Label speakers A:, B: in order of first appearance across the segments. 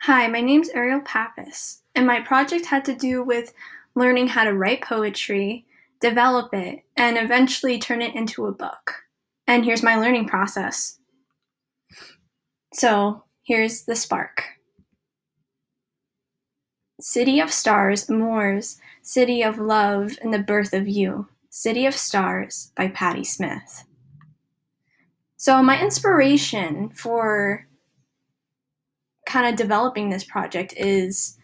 A: Hi, my name's Ariel Pappas, and my project had to do with learning how to write poetry, develop it, and eventually turn it into a book. And here's my learning process. So, here's the spark. City of stars, moors, city of love and the birth of you. City of Stars by Patti Smith. So, my inspiration for kind of developing this project is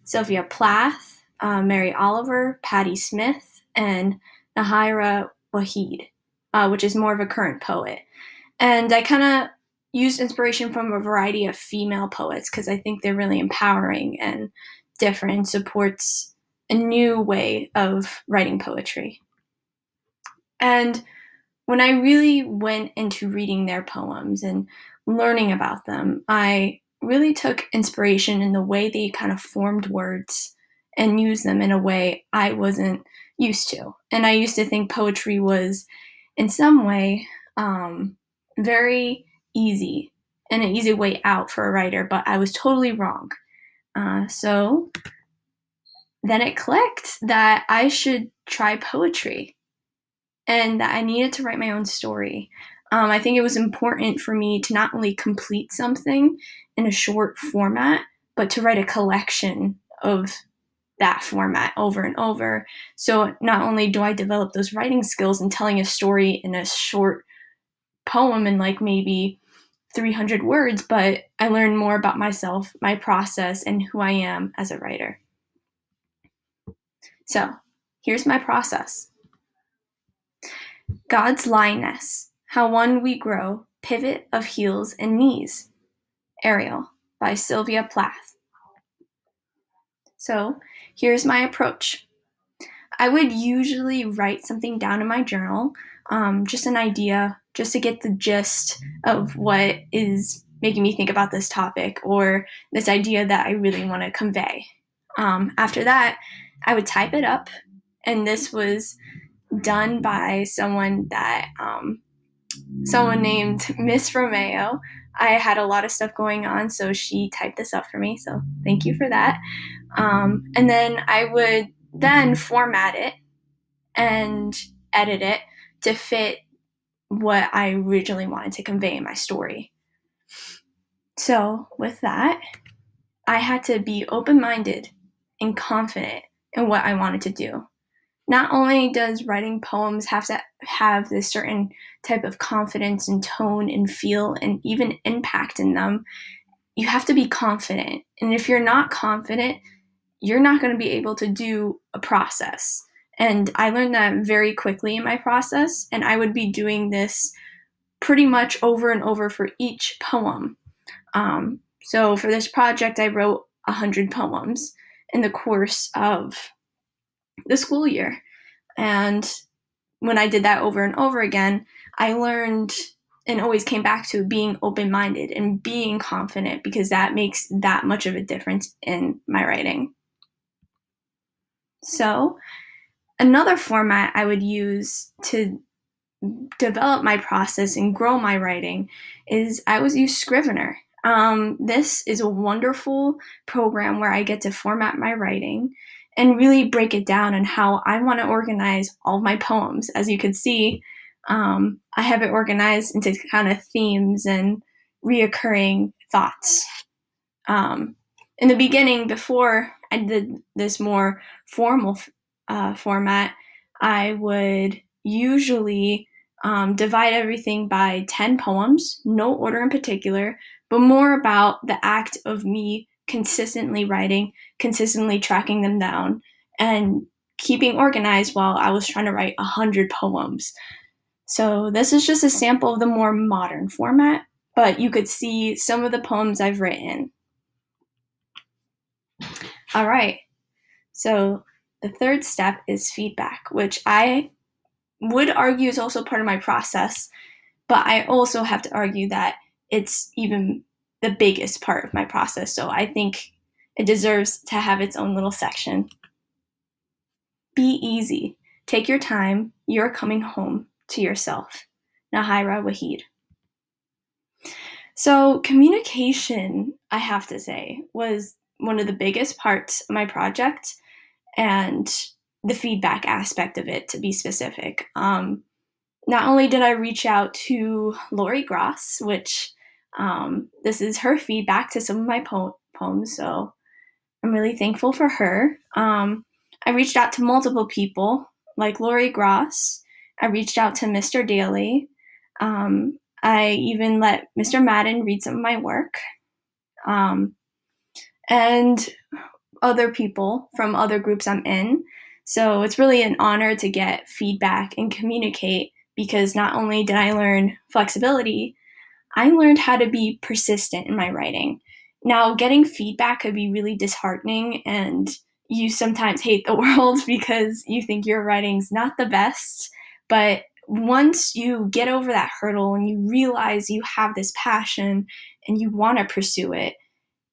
A: Sylvia Plath, Mary Oliver, Patti Smith, and Nahira Waheed, which is more of a current poet. And I kind of used inspiration from a variety of female poets because I think they're really empowering and different and supports a new way of writing poetry. And when I really went into reading their poems and learning about them, I really took inspiration in the way they kind of formed words and used them in a way I wasn't used to. And I used to think poetry was, in some way, very easy and an easy way out for a writer, but I was totally wrong. So then it clicked that I should try poetry and that I needed to write my own story. I think it was important for me to not only complete something in a short format, but to write a collection of that format over and over. So not only do I develop those writing skills and telling a story in a short poem in like maybe 300 words, but I learn more about myself, my process, and who I am as a writer. So here's my process. God's lioness, how one we grow, pivot of heels and knees. Ariel by Sylvia Plath. So here's my approach. I would usually write something down in my journal, just an idea, just to get the gist of what is making me think about this topic or this idea that I really want to convey. After that, I would type it up, and this was done by someone named Miss Romeo. I had a lot of stuff going on, so she typed this up for me, so thank you for that. And then I would then format it and edit it to fit what I originally wanted to convey in my story. So with that, I had to be open-minded and confident in what I wanted to do. Not only does writing poems have to have this certain type of confidence and tone and feel and even impact in them, you have to be confident. And if you're not confident, you're not going to be able to do a process. And I learned that very quickly in my process, and I would be doing this pretty much over and over for each poem. So for this project, I wrote 100 poems in the course of the school year. And when I did that over and over again, I learned and always came back to being open-minded and being confident because that makes that much of a difference in my writing. So another format I would use to develop my process and grow my writing is I would use Scrivener. This is a wonderful program where I get to format my writing and really break it down on how I want to organize all of my poems. As you can see, I have it organized into kind of themes and reoccurring thoughts. In the beginning, before I did this more formal format, I would usually divide everything by 10 poems, no order in particular, but more about the act of me consistently writing, consistently tracking them down, and keeping organized while I was trying to write 100 poems. So this is just a sample of the more modern format, but you could see some of the poems I've written. All right, so the third step is feedback, which I would argue is also part of my process, but I also have to argue that it's even the biggest part of my process. So I think it deserves to have its own little section. Be easy. Take your time. You're coming home to yourself. Nahira Waheed. So communication, I have to say, was one of the biggest parts of my project, and the feedback aspect of it, to be specific. Not only did I reach out to Lori Gross, which this is her feedback to some of my poems, so I'm really thankful for her. I reached out to multiple people, like Lori Gross. I reached out to Mr. Daly. I even let Mr. Madden read some of my work. And other people from other groups I'm in. So it's really an honor to get feedback and communicate, because not only did I learn flexibility, I learned how to be persistent in my writing. Now, getting feedback could be really disheartening, and you sometimes hate the world because you think your writing's not the best. But once you get over that hurdle and you realize you have this passion and you want to pursue it,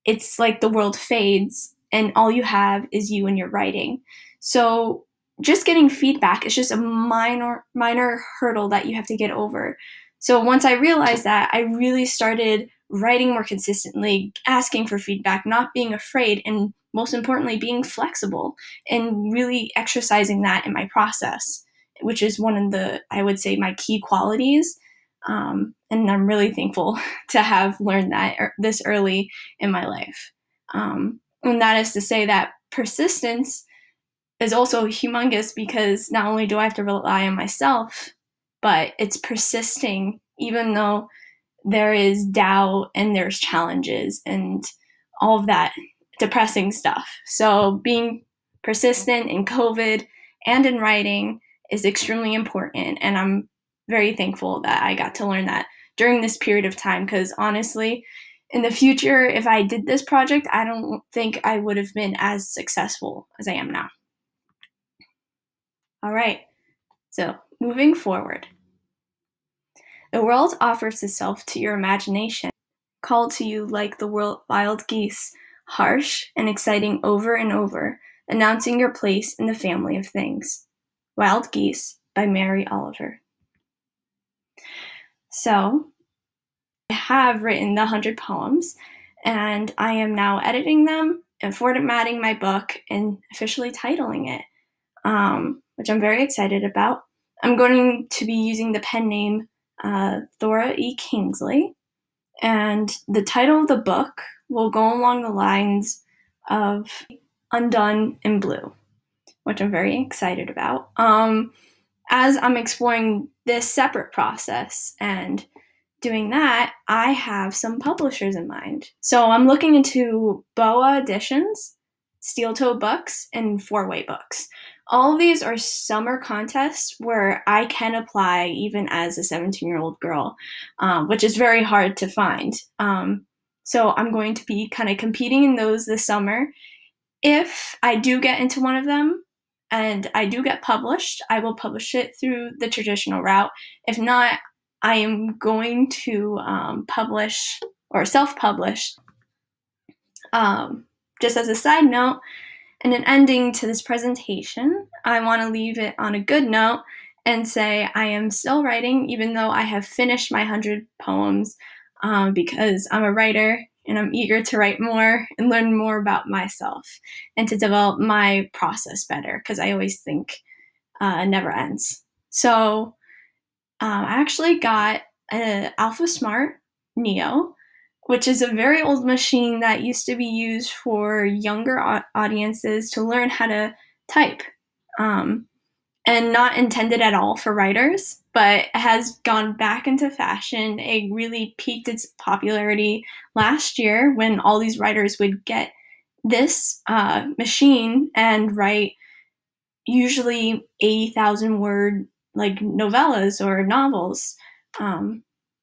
A: it's like the world fades and all you have is you and your writing. So just getting feedback is just a minor hurdle that you have to get over. So once I realized that, I really started writing more consistently, asking for feedback, not being afraid, and most importantly, being flexible and really exercising that in my process, which is one of the, I would say, my key qualities. And I'm really thankful to have learned that this early in my life. And that is to say that persistence is also humongous, because not only do I have to rely on myself, but it's persisting even though there is doubt and there's challenges and all of that depressing stuff. So being persistent in COVID and in writing is extremely important. And I'm very thankful that I got to learn that during this period of time, because honestly, in the future, if I did this project, I don't think I would have been as successful as I am now. All right, so moving forward. The world offers itself to your imagination, called to you like the wild geese, harsh and exciting over and over, announcing your place in the family of things. Wild Geese by Mary Oliver. So, I have written the 100 poems, and I am now editing them and formatting my book and officially titling it, which I'm very excited about. I'm going to be using the pen name Thora E. Kingsley, and the title of the book will go along the lines of Undone in Blue, which I'm very excited about. As I'm exploring this separate process and doing that, I have some publishers in mind. So I'm looking into BOA Editions, Steel Toe Books, and Four Way Books. All of these are summer contests where I can apply even as a 17-year-old girl, which is very hard to find. So I'm going to be kind of competing in those this summer. If I do get into one of them and I do get published, I will publish it through the traditional route. If not, I am going to publish or self-publish. Just as a side note, and an ending to this presentation, I want to leave it on a good note and say I am still writing, even though I have finished my 100 poems, because I'm a writer and I'm eager to write more and learn more about myself and to develop my process better, because I always think it never ends. So I actually got an Alpha Smart Neo, which is a very old machine that used to be used for younger audiences to learn how to type, and not intended at all for writers, but has gone back into fashion. It really peaked its popularity last year when all these writers would get this machine and write usually 80,000 word like novellas or novels.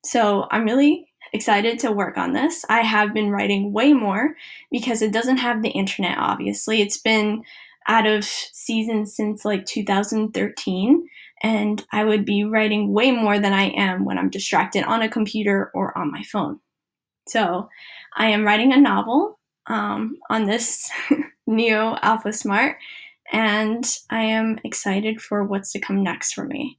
A: So I'm really excited to work on this. I have been writing way more because it doesn't have the internet, obviously. It's been out of season since like 2013, and I would be writing way more than I am when I'm distracted on a computer or on my phone. So I am writing a novel on this Neo Alpha Smart, and I am excited for what's to come next for me.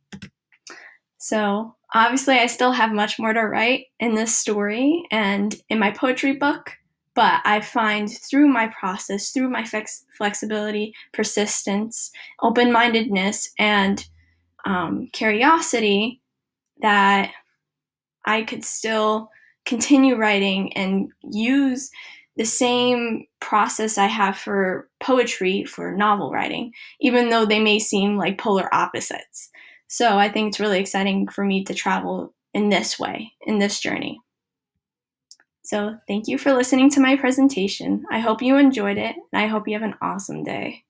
A: So obviously I still have much more to write in this story and in my poetry book, but I find through my process, through my flexibility, persistence, open-mindedness, and curiosity, that I could still continue writing and use the same process I have for poetry for novel writing, even though they may seem like polar opposites. So I think it's really exciting for me to travel in this way, in this journey. So thank you for listening to my presentation. I hope you enjoyed it, and I hope you have an awesome day.